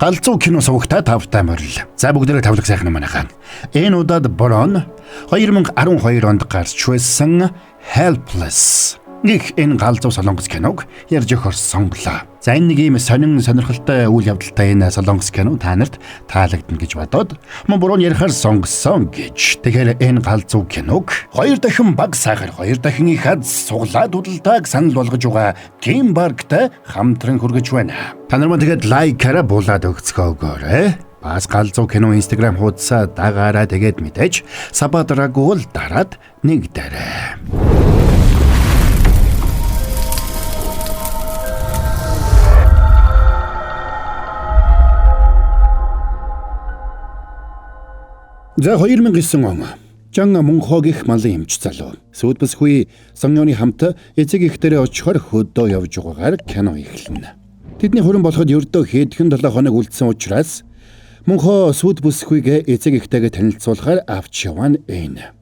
Галзуу кино сувагтаа тавтай морил. За бүгдээрээ тавлаг сайхан манайхаа. Энэ удаад Борон 2012 онд гарч байсан Helpless гэх энэ галзуу солонгос киног ярьж өгөх сонголоо. За энэ нэг ийм сонирхолтой үйл явдалтай энэ солонгос кино та нарт таалагдана гэж бодоод Борон ярихаар сонгосон гэж. Тэгэхээр энэ галзуу киног 2 дахин баг сахар 2 дахин их аз суглаад худалдааг санал болгож байгаа Team Bark-тай хамтран хүргэж байна. Та нар мөн тэгээд лайкаараа буулаад өгцгөөгөөрэй. Бас галзуу кино Instagram хуудасаа дагаараа тэгээд мэдээж сабадрагуул дараад нэгдээрэй. За 2009 он Жан Мунхо гэх малын эмч залуу Сүдбэсгүй Сонгёны хамт эцэг ихтэрээ очихоор хөдөө явж байгаагаар кино эхэлнэ. Тэдний хөрөн болоход ердөө хэдхэн 7 хоног үлдсэн учраас Мунхо Сүдбэсгүйгээ эцэг ихтэйгээ танилцуулахаар авч явна энэ.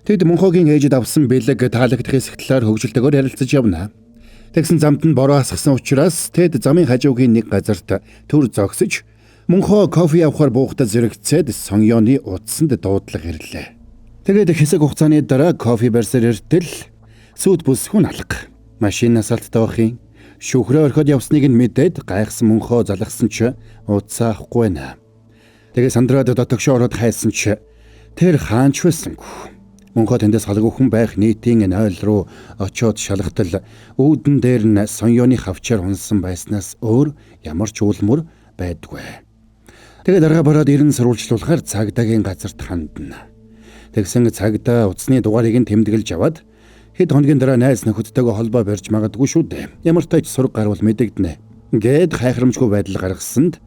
Тэд Мунхогийн ээжид авсан бэлэг таалагдах хэсэгтлээр хөгжилтэйгээр ярилцаж явна. Тэгсэн замд нь бороо асгасан учраас тэд замын хажуугийн нэг газарт төр зогсож Мунхо кофе авахар буухтаа зэрэгцээд Сонгёны утсанд дуудлага ирлээ. Тэгээд хэсэг хугацааны дараа кофе барьсаар иртэл Сүдбэсгүй алга. Машинаас алттай шүүхрээ орхиод явсныг нь мэдээд гайхсан Мунхо залгасан ч утсаа авахгүй байна. Тэгээд сандраад дотогшоо ороод хайсан ч тэр хаанч байсангүй. Мунхо тэндээс халгүйхэн байх нийтийн нойл руу очиод шалгатал үүдэн дээр нь Сонгёны хавчаар унсан байснаас өөр ямар ч уулмөр байдгүй. Тэгээд арга бараад ирэн сурвалжлуулахаар цагдаагийн газарт хандна. Тэгсэн цагдаа утасны дугаарыг нь тэмдэглэж аваад хэд хоногийн дараа найз нөхөдтэйгээ холбоо барьж магадгүй шүү дээ. Ямар ч тач сураг гарвал мэдэгдэнэ. Гээд хайхрамжгүй байдал гаргасанд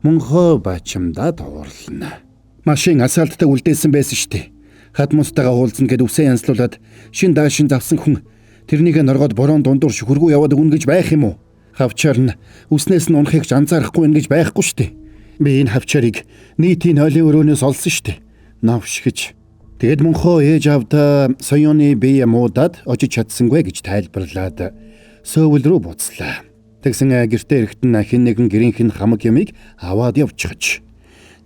Мунхо бачимдаа туурлана. Машин асфальттай үлдээсэн байсан шүү дээ. Хадмустайгаа уулзна гэд үсээ янзлуулад шин даашин завсан хүн тэрнийг норгоод борон дундуур шүхэргүй яваад өгнө гэж байх юм уу? Хавчаар нь үснээс нь унахыг ч анзаарахгүй байна гэж байхгүй шүү дээ. Би энэ хавчарыг нийтийн хойлын өрөөнөөс олсон шүү дээ. Навш гэж. Тэгэд Мунхо ээж авдаа Соёны бие муудаад очиж чадсангүй гэж тайлбарлаад сөөвөл рүү буцлаа. Тэгсэн гэртээ эрэхтэн хин нэгэн гэрийнхэн хамаг ямыг аваад явчихж.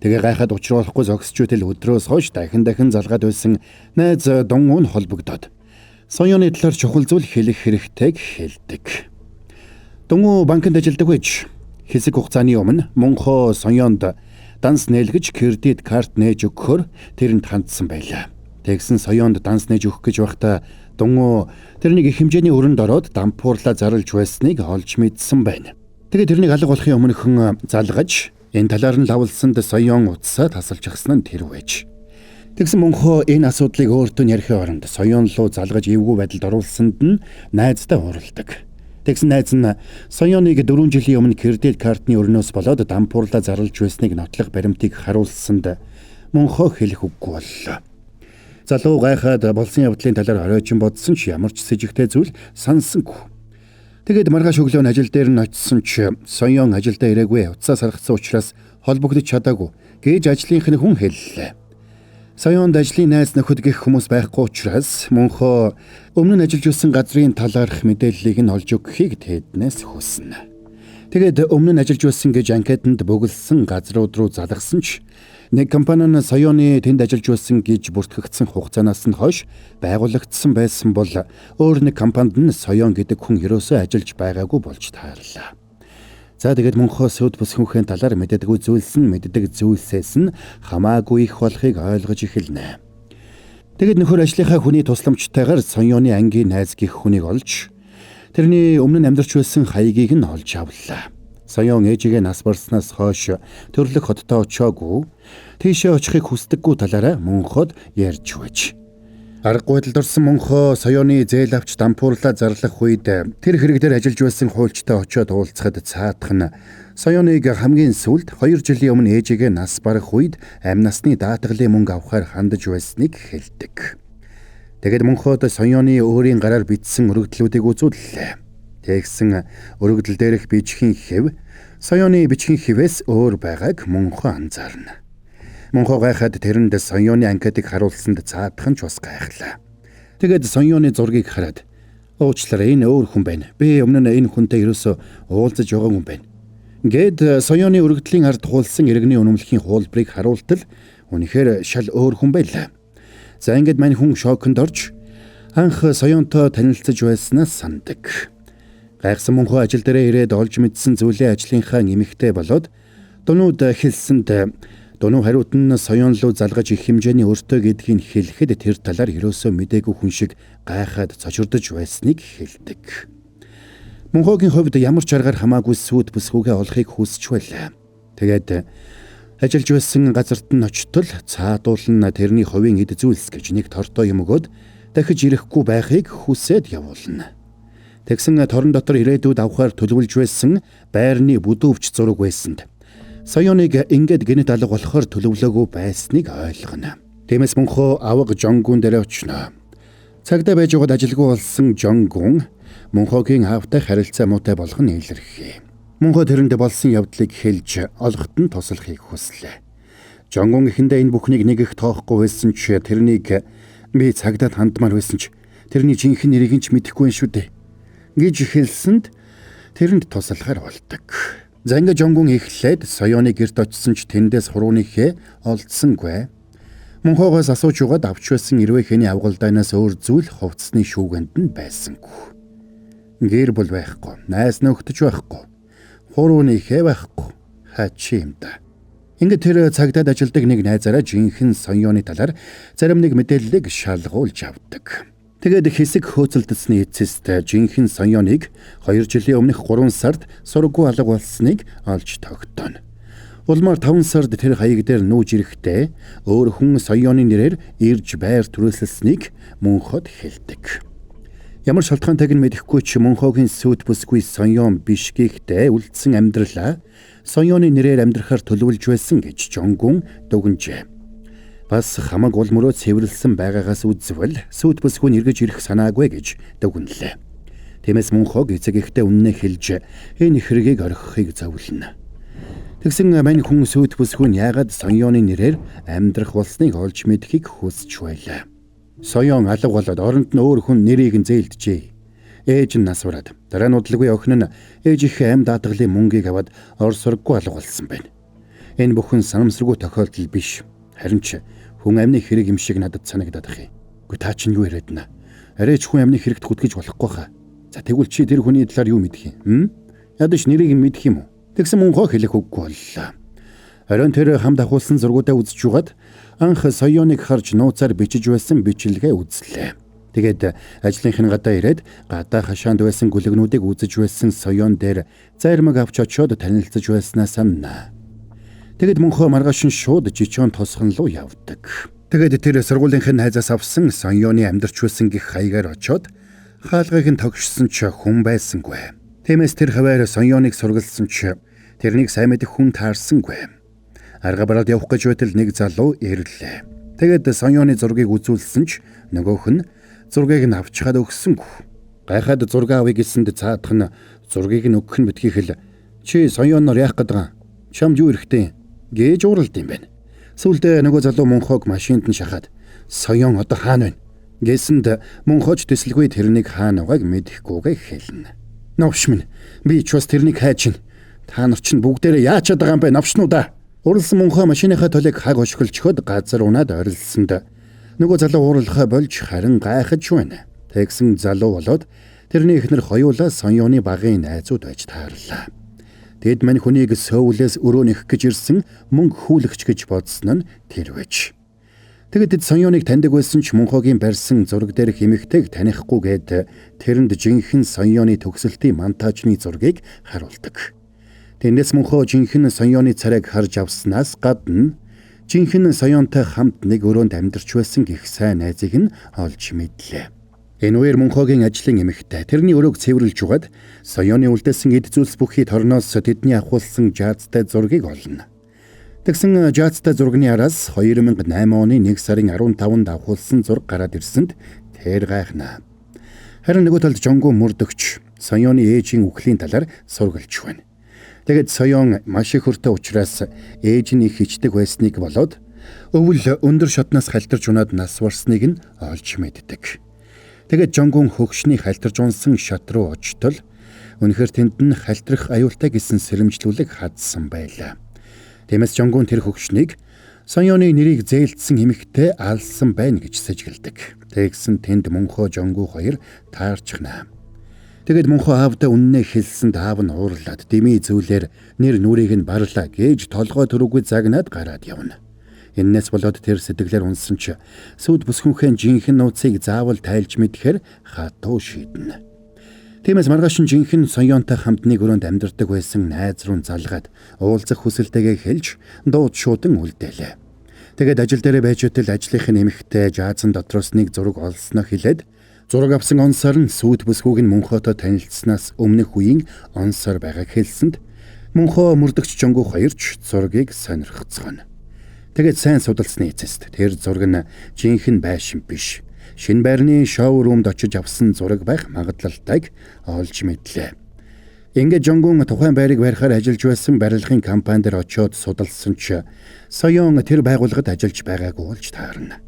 Тэгээ гайхаад учруулахгүй зогсчүүтэл өдрөөс хойш дахин залгаад байсан найз дунгуун холбогдоод Соёны талаар чухал зүйл хэлэх хэрэгтэйг хэлдэг. Дунгуун банкнд ажилладаг байж хэсэг хугацааны өмнө Мунхо Соёнд данс нээлгэж кредит карт нээж өгөхөөр тэрэнд хандсан байлаа. Тэгсэн Соёнд данс нээж өгөх гэж байхдаа дунгуун тэрнийг их хэмжээний өрөнд ороод дампуурлаа зарлж байсныг олж мэдсэн байна. Тэгээд тэрнийг алга болохын өмнөхөн залгаж энэ талаар нь лавлсанд Соён утсаа тасалчихсан нь тэр байж. Тэгсэн Мунхо энэ асуудлыг өөртөө ярихын оронд Соён руу залгаж эвгүй байдалд оруулсанд нь найзтай уралдаг. Тэгсэн найз нь Соёныг 4 жилийн өмнө кредит картны өрнөөс болоод дампуурлаа зарлж байсныг нотлох баримтыг харуулсанд Мунхо хэлэх үггүй боллоо. Залуу гайхаад болсон явдлын талаар оройчин бодсон ч ямар ч сэжигтэй зүйл сансангүй. Тэгээд маргааш өглөө ажил дээр нь очисон ч Соён ажилдаа ирээгүй утсаа саргацсан учраас холбогдож чадаагүй гэж ажлынх нь хүн хэллээ. Соёнд ажлын найз нөхөд гэх хүмүүс байхгүй учраас Мунхо өмнө нь ажиллаж байсан газрын талаарх мэдээллийг нь олж өгөхийг тэднээс хүснэ. Тэгээд өмнө нь ажиллаж байсан гэж анкетанд бөглсөн газрууд руу залгасан ч нэг компани нь Соёны тэнд ажиллаж байсан гэж бүртгэгдсэн хугацаанаас нь хойш байгуулагдсан байсан бол өөр нэг компанид нь Соён гэдэг хүн ерөөсөө ажиллаж байгаагүй болж таарлаа. За тэгээд Мунхо Сүдбэсгүйн талаар мэддэг зүйлсээс нь хамаагүй их болохыг ойлгож эхэлнэ. Тэгээд нөхөр ажлынхаа хүний тусламжтайгаар Соёны ангийн найз гих хүнийг олж тэрний өмнө нь амьдарч байсан хаягийг нь олж авлаа. Соён ээжигээ нас барснаас хойш төрлөх хоттой очоогүй тийшээ очихыг хүсдэггүй талаараа Мунход ярьж байж. Аргагүй байдалд орсон Мунхо Соёны зээл авч дампуурлаа зарлах үед тэр хэрэг дээр ажиллаж байсан хуульчтай очиод уулзахад цаадах нь Соёныг хамгийн сүүлд 2 жилийн өмнө ээжигээ нас барах үед амь насны даатгалын мөнгө авахаар хандаж байсныг хэлдэг. Тэгэд Мунход Соёны өөрийн гараар бичсэн өргөдлүүдийг үзүүллээ. Тэгсэн өргөдөл дээрх бичгийн хэв Соёны бичгийн хэвээс өөр байгааг Мунхо анзаарна. Мунхо гайхаад тэрэнд Соёны анкетыг харуулсанд цаадах нь ч бас гайхлаа. Тэгээд Соёны зургийг хараад уучлаарай энэ өөр хүн байна. Би өмнө нь энэ хүнтэй ерөөсөө уулзаж байгаагүй юм байна. Гэд соёоны өргөдлийн ард туулсан иргэний үнэмлэхийн хуулбарыг харуултал үнэхээр шал өөр хүн байлаа. За ингээд мань хүн шоконд орж анх соёонтой танилцж байснаас сандаг. Гайхсан мөнхөө ажил дээрээ ирээд олж мэдсэн зүйлээ ажлынхаа эмэгтэй болоод дунууд хэлсэнд дунуу хариуд нь соёон руу залгаж их хэмжээний өртөө гэдгийг хэлэхэд тэр талаар ерөөсөө мдээгүй хүн шиг гайхаад цочирдож байсныг хэлдэг. Мөнхөгийн хувьд ямар ч аргаар хамаагүй сүйт бүсгүйгээ олохыг хүсч байлаа. Тэгээд ажиллаж байсан газарт нь очтол цаадуулан тэрний хувийн эд зүйлс гэж нэг тортой юм өгөөд дахиж ирэхгүй байхыг хүсээд явуулна. Тэгсэн торон дотор ирээдүйд авахар төлөвлөж байсан байрны бүдүүвч зураг байсанд соёоныг ингээд гэнэт алга болохоор төлөвлөөгүй байсныг ойлгоно. Тиймээс мөнхөө авга Жонгун дээр очно. Цагдаа байж байгаад ажилгүй болсон Жонгун мөнхөгийн аавтай харилцаа муутай болох нь илэрхий. Мөнхөө тэрэнд болсон явдлыг хэлж олоход нь туслахыг хүслээ. Жонгун эхэндээ энэ бүхнийг нэг их тоохгүй байсан ч тэрнийг би цагдаад хандмаар байсан ч тэрний жинхэнэ нэрийг ч мэдэхгүй юм шүү дээ гэж хэлсэнд тэрэнд туслахаар болдог. За ингээ Жонгун эхлээд соёоны гэрт очсон ч тэндээс хурууныхээ олдсонгүй. Мөнхөөс асууж угаад авч байсан ирвэхний авгалдаанаас өөр зүйл хувцсны шүүгэнд нь байсангүй. Гэр бүл байхгүй, найз нөхдөж байхгүй, хурууныхээ байхгүй, хачи юм да. Ингээ тэр цагдаад ажилдаг нэг найзаараа жинхэнэ соёоны талаар зарим нэг мэдээллийг шалгуулж авдаг. Тэгээд хэсэг хөөцөлдсөний эцэст жинхэнэ соёоныг 2 жилийн өмнөх 3 сард сургуу алга болсныг олж тогтооно. Улмаар 5 сард тэр хаяг дээр нүүж ирэхдээ өөр хүн соёоны нэрээр ирж байр түрээсэлсэнийг мөнхөд хэлдэг. Ямар шалтгаантайг нь мэдэхгүй ч мөнхөгийн сүйт бүсгүй соёон биш гэхдээ үлдсэн амьдралаа соёоны нэрээр амьдрахаар төлөвлөж байсан гэж Жонгун дүгнжээ. Бас хамаг уул мөрөө цэвэрлсэн байгаагаас үзвэл сүйт бүсгүй эргэж ирэх санаагүй гэж дүгнэлээ. Тиймээс мөнхөг эцэг ихтэй үннээ хэлж энэ хэргийг орхихыг зөвлөнө. Тэгсэн мань хүн сүйт бүсгүй яагаад соёоны нэрээр амьдрах болсныг олж мэдхийг хүсч байлаа. Соёон алга болоод оронд нь өөр хүн нэрийг нь зээлдэжээ. Ээж нь нас бараад дараа нь удалгүй охин нь ээжийнхээ амьд даатгалын мөнгийг аваад ор сурггүй алга болсон байна. Энэ бүхэн санамсаргүй тохиолдол биш. Харин ч хүн амны хэрэг юм шиг надад санагдаад ах юм. Гэхдээ та чинь юу яриад байна? Арайч хүн амны хэрэгт хүтгэж болохгүй хаа. За тэгвэл чи тэр хүний талаар юу мэдэх юм? Ядаж нэрийг нь мэдэх юм уу? Тэгсэн мөнхөө хэлэх үггүй боллоо. Оройн тэр хамт ахуулсан зургуудаа үзэж угаад анх соёоныг харж нууцаар бичиж байсан бичлэгээ үзлээ. Тэгээд ажлынхын гадаа ирээд гадаа хашаанд байсан гүлгнүүдийг үзэж байсан соёон дээр зармаг авч очиод танилцж байснаа санана. Тэгэд мөнхөө маргааш нь шууд жичоон тосхон руу явдаг. Тэгэд тэр сургуулийнхын найзаас авсан соёоны амьдарч байсан гих хаягаар очиод хаалгыг нь тогшсон ч хүн байсангүй. Тиймээс тэр хаваар соёоныг сургалсан ч тэрнийг сайн мэдэх хүн таарсангүй. Арга бараад явах гэж байтал нэг залуу ирлээ. Тэгэд соёоны зургийг үзүүлсэн ч нөгөөх нь зургийг нь авчгаад өгсөнгүй. Гайхаад зураг авъя гэсэнд цаадах нь зургийг нь өгөх нь битгий хэл чи соёоноор яах гэдэг юм? Чамд юу эрэхтэй? Гэж ууралд юм байна. Сүүлдээ нөгөө залуу мөнхөг машинд нь шахаад соёон одоо хаана вэ гэсэнд мөнхөж төсөлгүй тэрнийг хаана байгааг мэдэхгүйгээ хэлнэ. Новш минь би ч бас тэрнийг хайж чинь. Та нар чинь бүгдээрээ яачаад байгаа юм бэ новшнуудаа? Уралсан мөнхөө машиныхаа толыг хаг ошгилчход газар унаад орилсонд нөгөө залуу ууралхаа болж харин гайхаж байна. Тэгсэн залуу болоод тэрний эхнэр хоёулаа соёоны багын найзууд байж таарлаа. Тэд мань хүнийг сөөвлөөс өрөөнөх гэж ирсэн мөнгө хүлэгч гэж бодсон нь тэр байж. Тэгэд соёоныг таньдаг байсан ч мөнхөгийн барьсан зураг дээр хэмэгтэйг танихгүйгээд тэрэнд жинхэнэ соёоны төгсөлтийн монтажны зургийг харуулдаг. Тэндээс мөнхөө жинхэнэ соёоны царайг харж авснаас гадна жинхэнэ соёонтой хамт нэг өрөөнд амьдарч байсан гих сайн найзыг нь олж мэдлээ. Энэ үеэр мөнхөгийн ажлын эмэгтэй тэрний өрөөг цэвэрлж угаад соёоны үлдээсэн эд зүйлс бүхий торноос тэдний ахуулсан жаазтай зургийг олно. Тэгсэн жаазтай зургийн араас 2008 оны 1 сарын 15-нд авахулсан зураг гараад ирсэнд тэр гайхна. Харин нөгөө талд Жонгун мөрдөгч соёоны ээжийн үхлийн талаар сургалж байна. Тэгэд соёон маш их өртөө учраас ээж нь их хичдэг байсныг болоод өвөл өндөр шатнаас халтарч унаад нас барсныг нь олж мэддэг. Тэгэд Жонгун хөгшний халтарж унсан шат руу очтол Үнэхээр тэнд нь халтрах аюултай гэсэн сэрэмжлүүлэг хадсан байлаа. Тиймээс Жонгун тэр хөгшнийг Сонёны нэрийг зээлдсэн эмэгтэй алсан байна гэж сэжгэлдэг. Тэгсэн тэнд Мөнхөө Жонгу хоёр таарчихна. Тэгэд Мөнхөө аавдаа үннээ хэлсэнд аав нь уурлаад дими зүйлээр нэр нүрийг нь барлаа гэж толгой төрөгүй загнаад гараад явна. Иннээс болоод тэр сэтгэлээр унсан ч сүд бүсгүнхэн жинхэнэ нууцыг заавал тайлж мэдхээр хатуу шийднэ. Тиймээс маргааш нь жинхэнэ Сонёнтой хамт нэг өрөөнд амьдардаг байсан найз руу залгаад уулзах хүсэлтэйгээ хэлж дууд шуудан үлдээлээ. Тэгэд ажил дээр байж үтэл ажлынхын эмэгтэй жаазан дотроос нэг зураг олсноо хэлээд зураг авсан онсоор нь сүд бүсгүйг нь Мөнхөөтэй танилцсанаас өмнөх үеийн онсоор байгааг хэлсэнд Мөнхөө мөрдөгч Жонгу хоёрч зургийг сонирхцгоно. Тэгэд сайн судалсны эцэст тэр зураг нь жинхэнэ байшин биш. Шинэ байрны шоурумд очиж авсан зураг байх магадлалтайг олж мэдлээ. Ингээд Жонгун тухайн байрыг барихаар ажиллаж байсан барилгын компанид очиод судалсан ч Соён тэр байгууллагад ажиллаж байгаагүй болж таарна.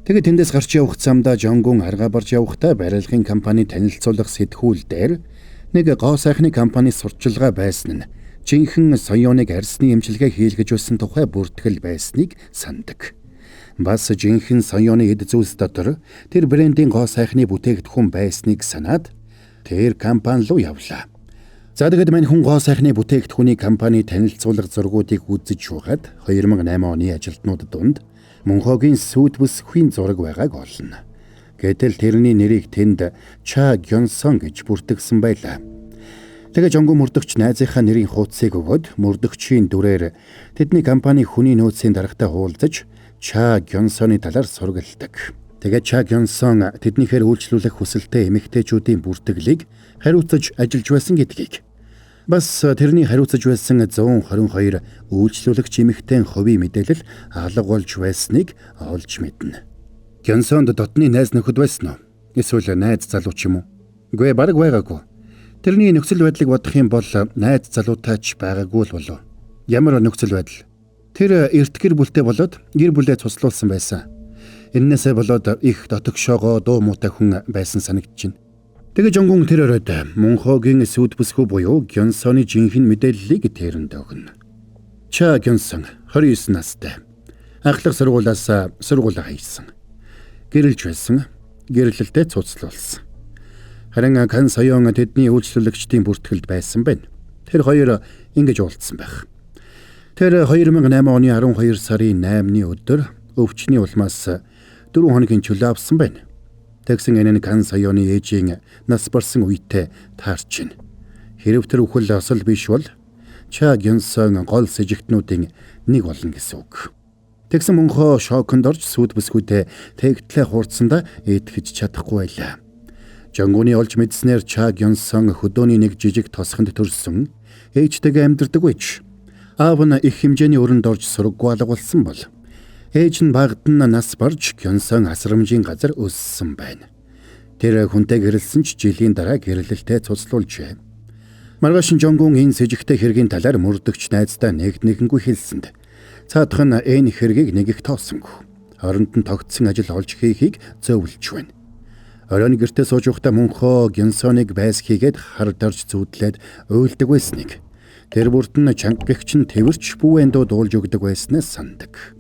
Тэгээд тэндээс гарч явах замдаа Жонгун аргаа барж явахдаа барилгын компани танилцуулах сэтгүүл дээр нэг гоо сайхны компани сурчилгаа байсан нь жинхэнэ Соёныг арьсны эмчилгээ хийлгэж байсан тухай бүртгэл байсныг сандаг. Бас жинхэнэ Соёны эд зүйлс дотор тэр брендийн гоо сайхны бүтээгдэхүүн байсныг санаад тэр компани руу явлаа. За тэгэд мань хүн гоо сайхны бүтээгдэхүүний компани танилцуулга зургуудыг үзэж шуухад 2008 оны ажилтнууд дунд Мөнхөөгийн сүд бүсгүй зураг байгааг олно. Гэтэл тэрний нэрийг тэнд Ча Гёнсон гэж бүртгэсэн байлаа. Тэгээ Жонгу мөрдөгч найзынхаа нэрийн хуудсыг өгөөд мөрдөгчийн дүрээр тэдний компани хүний нөөцийн даргатай уулзаж Ча Гёнсоны талаар сургалдаг. Тэгээд Ча Гёнсон тэднийхээр үйлчлүүлэх хүсэлтэй эмэгтэйчүүдийн бүртгэлийг хариуцаж ажиллаж байсан гэдгийг. Бас тэрний хариуцаж байсан 122 үйлчлүүлэгч эмэгтэйн хувийн мэдээлэл алга болж байсныг олж мэднэ. Гёнсонд дотны найз нөхөд байсан уу? Эсвэл найз залуу ч юм уу? Үгүй бараг байгаагүй. Тэрний нөхцөл байдлыг бодох юм бол найз залуутай ч байгаагүй л болов. Ямар нөхцөл байдал? Тэр эрт гэр бүлтэй болоод гэр бүлээ цуслуулсан байсан. Эннээсээ болоод их дотогшоогоо дуу муутай хүн байсан санагдчихэв. Тэгээ Жонгун тэр оройд Мөнхөөгийн сүд бүсгүй буюу Гёнсоны жинхэнэ мэдээллийг тэрэнд өгнө. Ча Гёнсон 29 настай. Ахлах сургуулиас сургуулаа хийсэн. Гэрэлж байсан. Гэрлэлтэд цуцлуулсан. Харин Кан Соён тэдний үйлчлүүлэгчдийн бүртгэлд байсан байна. Тэр хоёр ингэж уулзсан байх. Тэр 2008 оны 12 сарын 8-ны өдөр өвчний улмаас 4 хоногийн чөлөө авсан байна. Тэгсэн энэ нь Кан Соёны ээжийн нас барсан үедээ таарч байна. Хэрв тэр үхэл осол биш бол Ча Гёнсон гол сэжигтнүүдийн нэг болно гэсэн үг. Тэгсэн Мөнхөө шоконд орж сүд бүсгүйтэй тэгтлээ хурцсандаа итгэж чадахгүй байлаа. Жонгуны олж мэдснээр Ча Гёнсон хөдөөний нэг жижиг тосхонд төрсөн ээжтэйгээ амьдардаг байж. Аав нь их хэмжээний өрөнд орж сургууль алгуулсан бол ээж нь багт нь нас барж Гёнсон асрамжийн газар өссөн байна. Тэр хүнтэй гэрэлсэн ч жилийн дараа гэрлэлтэд цуцлуулжээ. Маргааш Жонгун энэ сэжигтэй хэргийн талаар мөрдөгч найздаа нэгнэгэнгүй хэлсэнд цаадах нь энэ хэргийг нэг их тоосонгүй. Оронд нь тогтсон ажил олж хийхийг зөвлөж байна. Оройн гэртээ сууж байхдаа Мөнхөө Гёнсоныг байс хийгээд хар дарж зүудлээд уйлдаг байсныг. Тэр бүрт нь чангагч нь тэрч бүүэндөө дуулж өгдөг байснаас сандаг.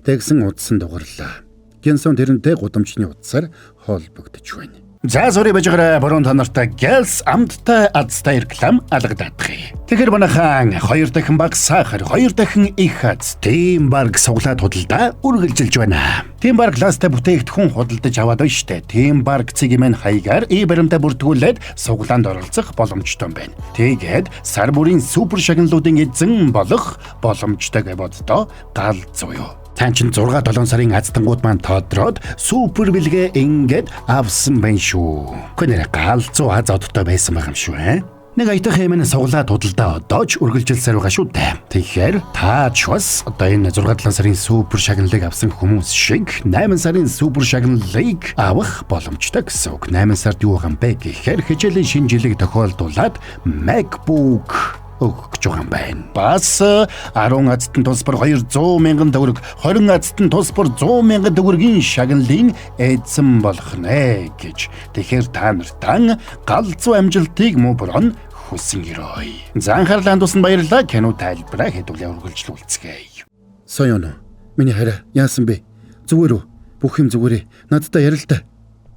Тэгсэн удсан дугарлаа. Гёнсон тэрнтэй гудамжны утсаар холбогдож байна. За сори бажгараа борон танартай гэлс амттай азтай реклам алгадаадах. Тэгэхээр манайхан 2 дахин баг сахар, 2 дахин их аз, тийм баг суглаад худалдаа үргэлжилж байна. Тийм баг ластай бүтээгдэхүүн худалдаж аваад байна штэ. Тийм баг цэгийн мэн хаягаар баримтаа бүртгүүлээд суглаанд оролцох боломжтой байна. Тэгээд сар бүрийн супер шагналуудын эзэн болох боломжтой гэж боддоо гал зуё. Таан чин 6-7 сарын азтангууд маань тодроод супер бэлгээ ингээд авсан байна шүү. Гүнээр галзуу аз одтой байсан байгаа юм шүү. Нэг аятах хэмээн суглаад худалдаа одоож үргэлжилсээр байгаа шүү дээ. Тэгэхээр та ч бас одоо энэ 6-7 сарын супер шагналыг авсан хүмүүс шиг 8 сарын супер шагналыг авах боломжтой гэсэн үг. 8 сард юу байгаа юм бэ гэхээр хичээлийн шинэ жилийг тохиолдуулаад MacBook өгч байгаа юм байна. Бас 10 азтан тусбар 200,000 төгрөг, 20 азтан тусбар 100,000 төгрөгийн шагналын эзэн болох нэ гэж. Тэгэхээр та нартан галзуу амжилтыг муу борон хүссэн гэрой. За анхаарлаа хандуулсан баярлалаа. Кино тайлбараа хэдүүлээ үргэлжлүүлцгээе. Соёно. Миний хараа яасан бэ? Зүгээр үү? Бүх юм зүгээрээ. Надтай ярил л да.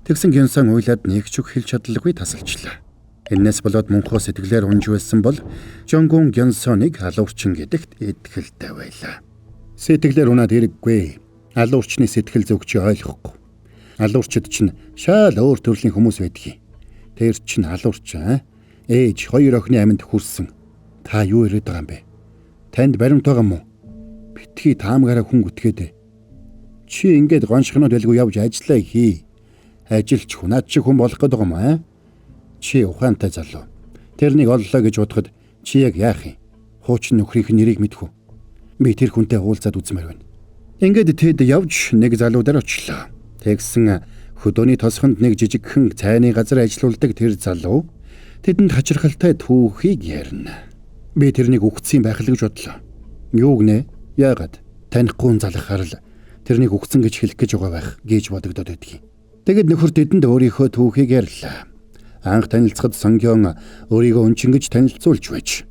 Тэгсэн Гёнсон уйлаад нэг ч үг хэлж чадлагүй тасалчлаа. Энээс болоод мөнхөө сэтгэлээр унж байсан бол Жонгун Гёнсоныг алуурчин гэдэгт итгэлтэй байлаа. Сэтгэлээр унаад хэрэггүй. Алуурчны сэтгэл зүг чи ойлгохгүй. Алуурчид чинь шал өөр төрлийн хүмүүс байдгийг. Тэр чинь алуурч ээж 2 охины аминд хүрсэн. Та юу яриад байгаа юм бэ? Танд баримт байгаа мó? Битгий таамгаараа хүн гүтгээд. Чи ингээд гоншхнууд байлгүй явж ажиллаа хий. Ажилч хунаад чи хүн болох гээд байгаа юм аа? Чи ухаантай залуу. Тэрнийг оллоо гэж бодоход чи яг яах юм? Хуучин нөхрийнх нэрийг мэдхүү. Би тэр хүнтэй уулзаад үзмээр байна. Ингээд тэд явж нэг залуудаар очлоо. Тэгсэн хөдөөний тосгонд нэг жижигхэн цайны газар ажилуулдаг тэр залуу тэдэнд хачирхалтай түүхийг ярина. Би тэрнийг үхсэн байх л гэж бодлоо. Юу гинэ? Яагаад? Танихгүй залхахаар л тэрнийг үхсэн гэж хэлэх гэж байгаа байх гэж бодогдоод байдгийг. Тэгэд нөхөр тэдэнд өөрийнхөө түүхийг ярьлаа. Анх танилцахад Сонгён өөрийгөө өнчингэж танилцуулж байж.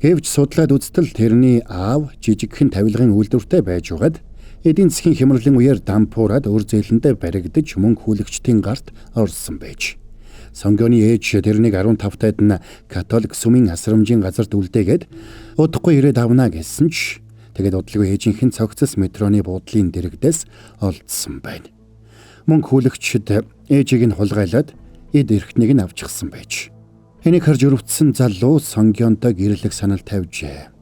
Гэвч судлаад үзтэл тэрний аав жижигхэн тавилгын үйлдвэртэй байж байгаад эдийн засгийн хямралын үеэр дампуураад өр зээлэндээ баригдаж мөнгө хүлэгчдийн гарт орсон байж. Сонгёны ээж тэрнийг 15 таад нь католик сүмийн асрамжийн газарт үлдээгээд удахгүй ирээд авна гэсэн ч тэгээд удалгүй ээжийнхэн цогцос метроны буудлын дэрэгдээс олдсон байна. Мөнгө хүлэгчид ээжийг нь хулгайлаад эд эрхтнийг нь авчихсан байж. Энийг харж өрөвдсөн залуу Сонгёнтой гэрлэх санал тавьжээ.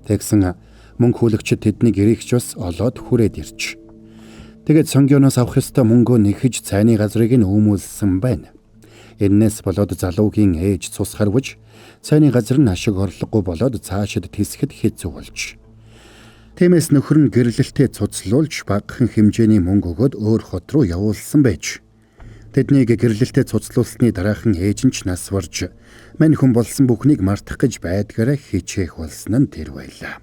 Тэгсэн мөнгө хүлэгчид тэдний гэрэгч бас олоод хүрээд ирж. Тэгээд Сонгёноос авах ёстой мөнгөө нэхэж цайны газрыг нь өмүүлсэн байна. Эннээс болоод залуугийн ээж цус харвж цайны газар нь ашиг орлогогүй болоод цаашид тисгэд хэцүү болж. Тиймээс нөхөр нь гэрлэлтээ цуцлуулж багахан хэмжээний мөнгө өгөөд өөр хот руу явуулсан байж. Тэднийг гэрлэлтээ цуцлуулсны дараахан ээж нь ч нас барж мань хүн болсон бүхнийг мартах гэж байдгаараа хичээх болсон нь тэр байлаа.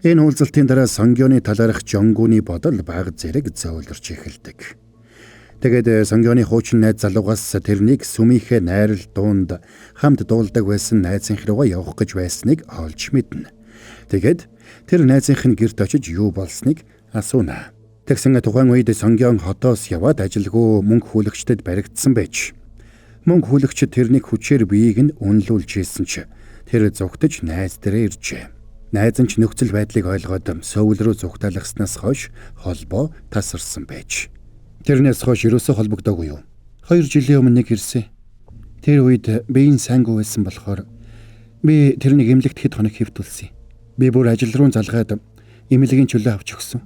Энэ уулзалтын дараа Сонгёны талаарх Жонгуны бодол баг зэрэг зөөлрч эхэлдэг. Тэгээд Сонгёны хуучин найз залуугаас тэрнийг сүмийнхээ найрал дуунд хамт дуулдаг байсан найзынх руугаа явах гэж байсныг олж мэднэ. Тэгээд тэр найзынх нь гэрт очиж юу болсныг асууна. Тэгсэн тухайн үед Сонгён хотоос яваад ажилгүй мөнгө хүлэгчдэд баригдсан байж. Мөнгө хүлэгчид тэрнийг хүчээр биеийг нь үнэлүүлж ийсэн ч тэр зүгтж найз дээрээ иржээ. Найз нь ч нөхцөл байдлыг ойлгоод сөүл рүү зүгтаалгаснаас хойш холбоо тасарсан байж. Тэрнээс хойш юусоо холбогдоогүй юу? 2 жилийн өмнө нэг ирсэн. Тэр үед биеийн сайнгүй байсан болохоор би тэрнийг эмнэлэгт хэд хоног хэвтүүлсэн. Би бүр ажил руу залгаад эмнэлгийн чөлөө авч өгсөн.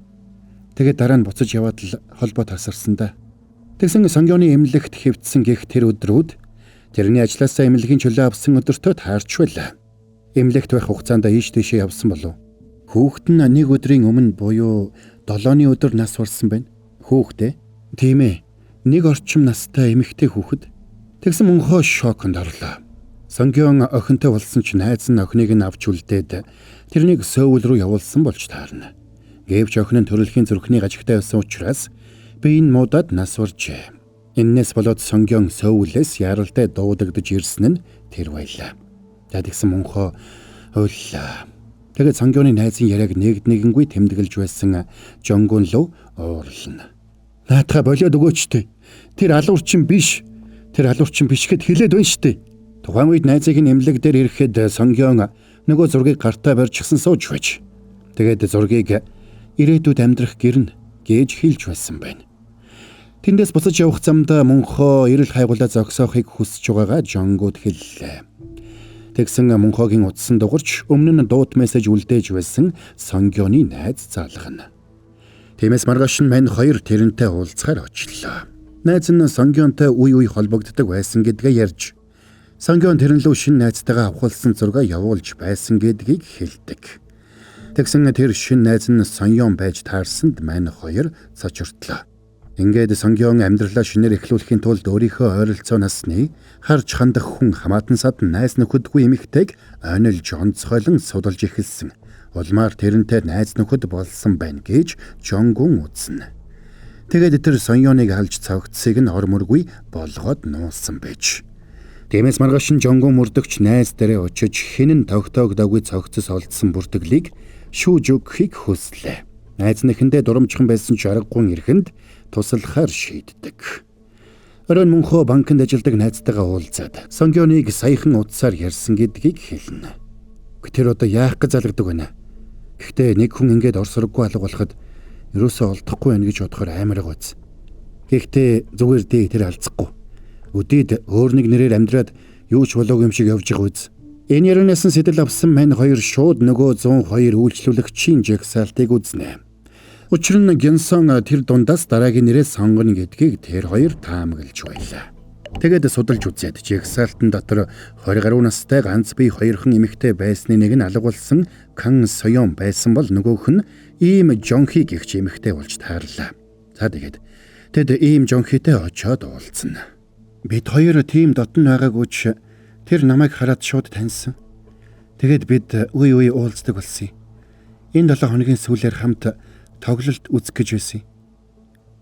Тэгээд дараа нь буцаж яваад л холбоо тасарсан да. Тэгсэн Сонгёны эмнэлэгт хэвтсэн гих тэр өдрүүд тэрний ажлаасаа эмнэлгийн чөлөө авсан өдөртөө таарч байлаа. Эмнэлэгт байх хугацаанд ийш тийшээ явсан болов. Хүүхэд нь нэг өдрийн өмнө буюу 7-ны өдөр нас барсан байна. Хүүхдээ тийм ээ. Нэг орчим настай эмэгтэй хүүхэд. Тэгсэн мөнхөө шоконд орлоо. Сонгён охинтой болсон ч найз нь охиныг нь авч үлдээд тэрнийг сөүл рүү явуулсан болж таарна. Гэвч охин нь төрөлхийн зүрхний гажигтай байсан учраас би энэ муудад нас баржээ. Эннээс болоод Сонгён сөүлээс яралтай дуудагдж ирсэн нь тэр байлаа. Тэгсэн мөнхөө ойллаа. Тэгээд Сонгёны найзын яриаг нэгднэгэнгүй тэмдэглэж байсан Жонгун лөө уурлана. Наатаха болиод өгөөч тээ. Тэр алуурчин биш. Тэр алуурчин биш гэд хэлээд байна штэ. Тухайн үед найзыг нь эмнэлэг дээр ирэхэд Сонгён нөгөө зургийг гартаа барьчихсан сууж байж. Тэгээд зургийг ирээдүйд амьдрах гэрн гэж хэлж байсан байна. Тэндээс буцаж явах замд мөнхөө эрэл хайгуулаа зогсоохыг хүсэж байгаагаа Жонгууд хэллээ. Тэгсэн мөнхөөгийн утсан дугарч өмнө нь дуут мессеж үлдээж байсан Сонгёны найз залгана. Тиймээс маргааш нь мань хоёр тэрнтэй уулзахаар очлоо. Найз нь Сонгёнтой үе холбогддог байсан гэдгээ ярьж, Сонгён тэрэн лөө шинэ найзтайгаа авахулсан зургаа явуулж байсан гэдгийг хэлдэг. Тэгсэн тэр шинэ найз нь Сонгён байж таарсанд мань хоёр цочортлоо. Ингээд Сонгён амьдралаа шинээр эхлүүлэхийн тулд өөрийнхөө ойролцоо насны харж хандах хүн хамаатан сад найз нөхөдгүй эмэгтэйг онилж онцгойлон судалж эхэлсэн. Улмаар тэрнтэй найз нөхөд болсон байна гэж Жонгун үзнэ. Тэгээд тэр Сонгёныг алж цогцсыг нь ормөргүй болгоод нуусан байж. Тиймээс маргааш жонгон мөрдөгч найз дээрээ очиж хинэн тогтоогдоогүй цогцос олдсон бүртгэлийг шүүж өгөхийг хүслээ. Найз нэхэндээ дурамжхан байсан ч аргагүй ирэхэнд туслахаар шийддэг. Оройн мөнхөө банкнд ажилладаг найзтайгаа уулзаад Сонгионыг саяхан утсаар ярьсан гэдгийг хэлнэ. Тэр одоо яах гэж залгадаг байна. Гэхдээ нэг хүн ингэж орсороггүй алга болоход ерөөсөө олдохгүй байна гэж бодохоор амар гоц. Гэхдээ зүгээр дээ тэр алцахгүй. Өдийд өөр нэг нэрээр амьдраад юу ч болоогүй юм шиг явж байгаа үз. Энэ яринаас сэтэл авсан мань хоёр шууд нөгөө 102 үйлчлүүлэгчийн жагсаалтыг үзнэ. Учир нь Генсон тэр дундаас дараагийн нэрээ сонгоно гэдгийг тэр хоёр таамаглаж байлаа. Тэгээд судалж үзээд жагсаалтан дотор 20 гаруй настай ганц бие хоёрхан эмэгтэй байсны нэг нь алга болсон Кан Соён байсан бол нөгөөх нь ийм Жонхи гихч эмэгтэй болж таарлаа. За тэгээд тэд ийм Жонхитэй очоод уулзна. Бид хоёр тийм дотн байгаагүй ч тэр намайг хараад шууд таньсан. Тэгээд бид үе уулздаг болсон. Энэ 7 хоногийн сүүлээр хамт тоглолт үзэх гэж байсан.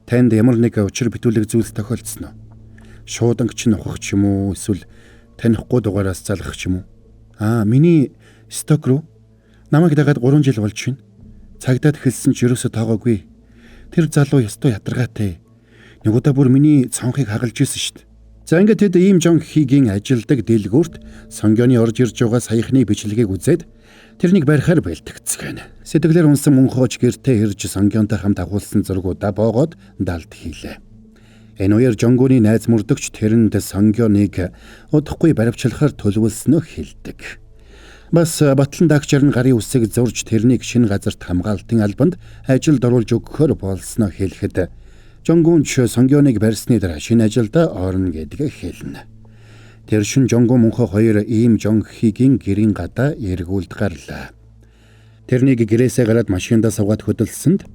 Танд ямар нэг учир битүүлэг зүйлс тохиолдсон уу? Шуудангч нь ухах ч юм уу, эсвэл танихгүй дугаараас залгах ч юм уу? Миний сток руу намайг дагаад 3 жил болж байна. Цагдаад хэлсэн ч ерөөсө тоогоогүй. Тэр залуу ёстой ядаргаатай. Нэг удаа бүр миний цонхыг хагалж ирсэн шүү дээ. За ингээд тэд ийм Жонхигийн ажилдаг дэлгүүрт Сонгионы орж ирж байгаа саяхны бичлэгийг үзээд тэрнийг барихаар бэлтгэцгэн. Сэтгэлээр унсан мөнхөөч гэртээ ирж Сонгионтой хамт агуулсан зургуудаа боогоод далд хийлээ. Энэ хоёр Жонгоны найз мөрдөгч тэрэнд Сонгионыг удахгүй баривчлахаар төлөвлөснөө хэлдэг. Бас батлан дагчаар нь гарын үсэг зурж тэрнийг шинэ газарт хамгаалтын албанд ажилд оруулж өгөхөөр болсноо хэлэхэд Жонгонч Сонгионыг барьсны дараа шинэ ажилдаа орно гэдгээ хэлнэ. Тэр шин Жонгон мөнхөө хоёр ийм Жонхигийн гэрийн гадаа эргүүлд гарлаа. Тэрнийг гэрээсээ гараад машиндаа суугаад хөдөлсөнд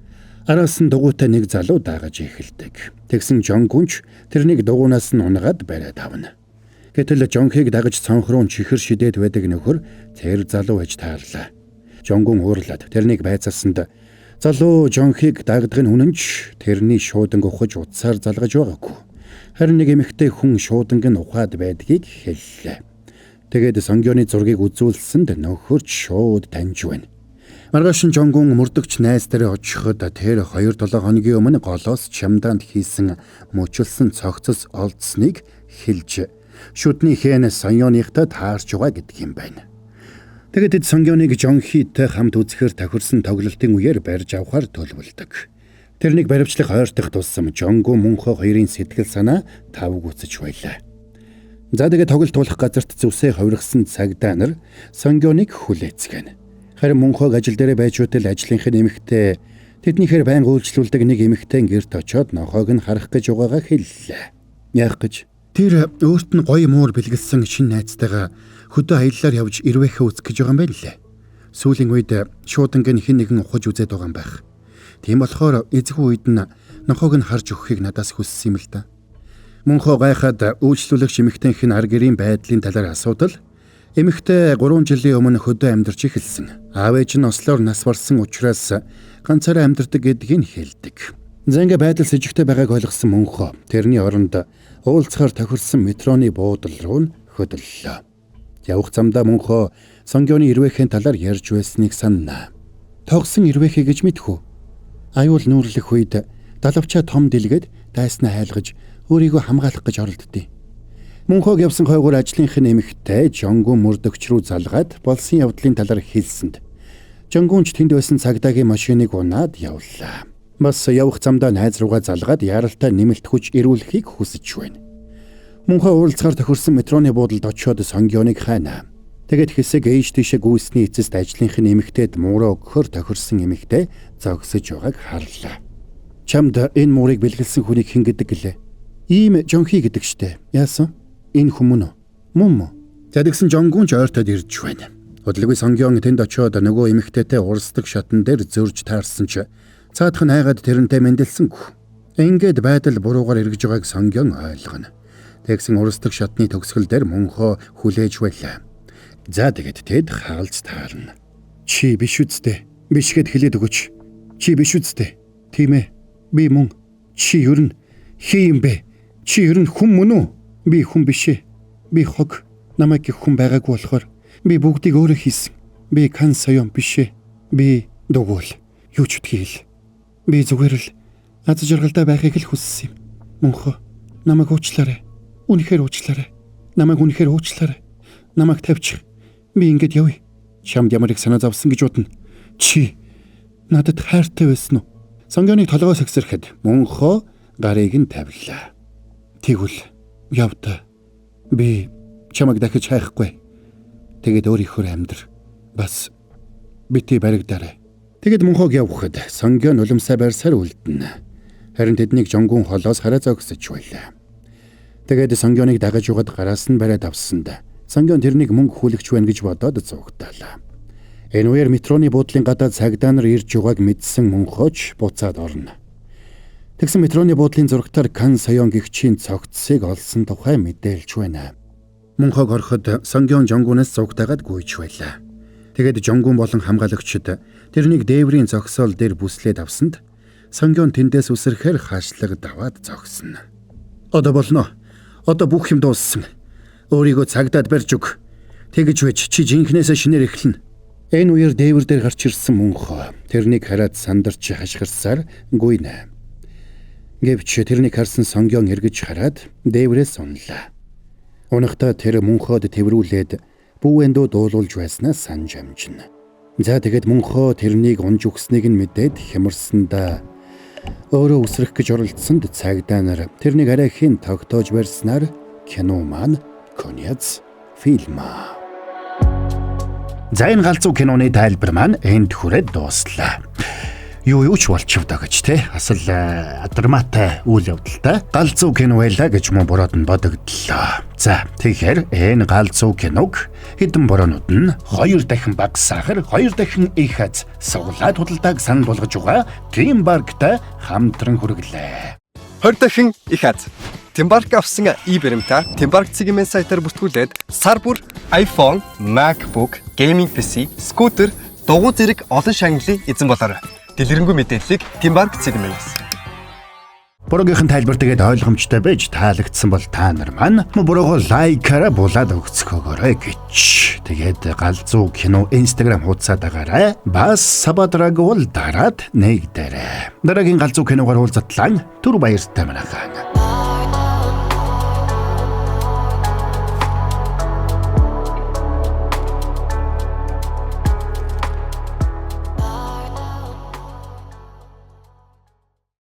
араас нь дугуйтай нэг залуу дагаж эхэлдэг. Тэгсэн Жонгонч тэрнийг дугуйнаас нь унгаад бариад авна. Гэтэл Жонхиг дагаж цонх руу чихэр шидээд байдаг нөхөр тэр залуу ээж таарлаа. Жонгон уурлаад тэрнийг байцаасанд залуу Жонхиг дагдах нь үнэнч тэрний шууданг ухаж утсаар залгаж байгаагүй. Харин нэг эмэгтэй хүн шууданг нь ухаад байдгийг хэллээ. Тэгээд Сонгионы зургийг үзүүлсэнд нөхөрч шууд таньж байна. Маргааш Жонгон мөрдөгч найз дээр очиход тэр 2-7 хоногийн өмнө голоос чамдаанд хийсэн мөчөлсөн цогцос олдсныг хэлж шүдний хэн Сонгионыхтай таарч байгаа гэдэг юм байна. Тэгээд Сонгионыг Жонхитэй хамт үзэхээр тохирсон тоглолтын үеэр барьж авахар төлөвлөдөг. Тэрнийг баривчлах ойртох тусам Жонгон мөнхөө хоёрын сэтгэл санаа тавгүйцэж байлаа. За тэгээд тоглолт болох газарт зүсээ хувиргасан цагдаа нар Сонгионыг хүлээцгэн. Харин мөнхөөг ажил дээр байж үтэл ажлынхын эмэгтэй тэднийхээр байнга үйлчлүүлдэг нэг эмэгтэй гэрт очоод нохоог нь харах гэж байгаагаа хэллээ. Яах гэж? Тэр өөрт нь гоё муур бэлгэлсэн шинэ найзтайгаа хөдөө аяллаар явж ирвэхэ үзэх гэж байгаа юм байна лээ. Сүүлийн үед шууданг нь хэн нэгэн ухаж үзээд байгаа юм байх. Тийм болохоор эзгүй үед нь нохоог нь харж өгөхийг надаас хүссэн юм л да. Мөнхөө гайхаад үйлчлүүлэгч эмэгтэйх нь ар гэрийн байдлын талаар асуудал эмэгтэй 3 жилийн өмнө хөдөө амьдарч эхэлсэн. Аав ээж нь ослоор нас барсан учраас ганцаараа амьдардаг гэдгийг хэлдэг. Зэнгэ байдал с ิจ гтэй байгааг ойлгосон мөнхөө тэрний оронд уулзахаар тохирсон метроны буудал руу хөдлөлөө. Явах замдаа мөнхөө Сонгионы ирвэхийн талаар ярьж байсныг санана. Тогсон ирвэхэ гэж мэдхүү. Аюул нүүрлэх үед далавчаа том дэлгээд дайснаа хайлгаж өөрийгөө хамгаалах гэж оролддیں۔ Мөнхөөг явсан хойгоор ажлынхын эмэгтэй Жонгон мөрдөгч рүү залгаад болсон явдлын талаар хэлсэнд Жонгонч тэнд байсан цагдаагийн машиныг унаад явлаа. Бас явах замдаа найз руугаа залгаад яралтай нэмэлт хүч ирүүлэхийг хүсэж байна. Мөнхөө уулзгаар тохирсон метроны буудалд очиод Сонгионыг хайна. Тэгэд хэсэг ээж тийшээ гүйсний эцэст ажлынхын эмэгтэйд муураа өгөхөөр тохирсон эмэгтэй зогсож байгааг харлаа. Чамд энэ муурыг бэлгэлсэн хүнийг хэн гэдэг гэлээ? Ийм Жонхи гэдэг штэ. Яасан? Энэ хүмүүн үү? Мөн мө. Тэгсэн Жонгонч ойртоод ирж байна. Хөдөлгөй Сонгион тэнд очиод нөгөө эмэгтэйтэй урсдаг шатан дээр зөрж таарсан ч цаадах нь хайгаад тэрнтэй мэндэлсэнгүй. Ингээд байдал буруугаар эргэж байгааг Сонгион ойлгоно. Тэгсэн урсдаг шатны төгсгөл дээр мөнхөө хүлээж байлаа. За тэгээд тэд хаалж таарна. Чи биш үсттэй. Бишгэд хэлээд өгөөч. Чи биш үсттэй. Тийм ээ. Би мөн. Чи ер нь хин юм бэ? Чи ер нь хүн мөн үү? Би хүн биш ээ. Би хог намайг гэх хүн байгаагүй болохоор би бүгдийг өөрөө хийсэн. Би Кан Саяон биш ээ. Би дугуйл. Юу ч үтгэл. Би зүгээр л аз жаргалтай байхыг л хүссэн юм. Мөнхөө намайг уучлаарай. Үнэхээр уучлаарай. Намайг үнэхээр уучлаарай. Намайг тавьчих. Би ингэж явъя. Чамд ямар их санаа зовсон гэж бодно. Чи надад хайртай байсан уу? Сонгионыг толгоос ихсрэхэд Мөнхөө гарыг нь тавилаа. Тэгвэл явда. Би чамайг дахиж хайхгүй. Тэгээд өөрийнхөө амьдр. Бас бити баригдаарай. Тэгэд Мөнхөөг явахад Сонгион уламсаа барьсаар үлдэнэ. Харин тэднийг жонгон холоос хараа зогсож байлаа. Тэгээд Сонгионыг дагаж угаад гараас нь бариад авсанд Сонгион тэрнийг мөнгө хүлэгч байна гэж бодоод зугтаалаа. Энэ үеэр метроны буудлын гадаад цагдаа нар ирж байгааг мэдсэн Мөнхөөч буцаад орно. Тэгсэн метроны буудлын зурагтаар Кан Саяон гэгчийн цогцсыг олсон тухай мэдээлж байна. Мөнхөөг ороход Сонгион жонгоноос зугтаагаад гүйж байлаа. Тэгээд жонгон болон хамгаалагчид тэрнийг дээврийн зогсоол дээр бүслээд авсанд Сонгион тэндээс үсрэхээр хаашлаг даваад зогсно. Одоо болно. Одоо бүх юм дууссан. Өөрийгөө цагдаад барьж өг. Тэгж байж чи жинхнээсээ шинээр эхэлнэ. Энэ үеэр дээвэр дээр гарч ирсэн Мөнхөө тэрнийг хараад сандарч хашгирсаар гүйнэ. Гэвч тэрнийг харсан Сонгион эргэж хараад дээврээс унлаа. Унахта тэр Мөнхөөд тэрврүүлээд бүүэндөө дуулуулж байснаа санаж амжина. За тэгэд Мөнхөө тэрнийг унж өгснийг нь мэдээд хямарсандаа өөрөө үсрэх гэж оролдсонд цагдаа нар тэрнийг арайхийн тогтоож барьснаар кино маань конец фильма. За энэ галзуу киноны тайлбар маань энд хүрээд дуслаа. Юу ч болчихвдаа гэж те асал драматай үйл явдалтай галзуу кино байлаа гэж мөн бороод нь бодогдлоо. За тэгэхээр энэ галзуу киног хэдэн бороонууд нь 2 дахин багасаар 2 дахин их аз суглаад худалдааг санал болгож байгаа Тимбарктай хамтран хүргэлээ. 20 дахин их аз Тимбарк авсан баримтаа Тимбарк цэгийн сайтаар бүртгүүлээд сар бүр iPhone, MacBook, gaming PC, скутер, дугуй зэрэг олон шагналыг эзэн болоорой. Дэлгэрэнгүй мэдээллийг Тимбарк цэгмээс. Буруугийн тайлбар тэгээд ойлгомжтой байж таалагдсан бол та нар маань буруугаа лайкаараа булаад өгцгөөгөөрэй гэж. Тэгээд галзуу кино Instagram хуудасаа дагаарай. Бас сабадраг бол дараад нэгдээрэй. Дараагийн галзуу киногоор уулзтлаа. Түр баяртай манайхаа.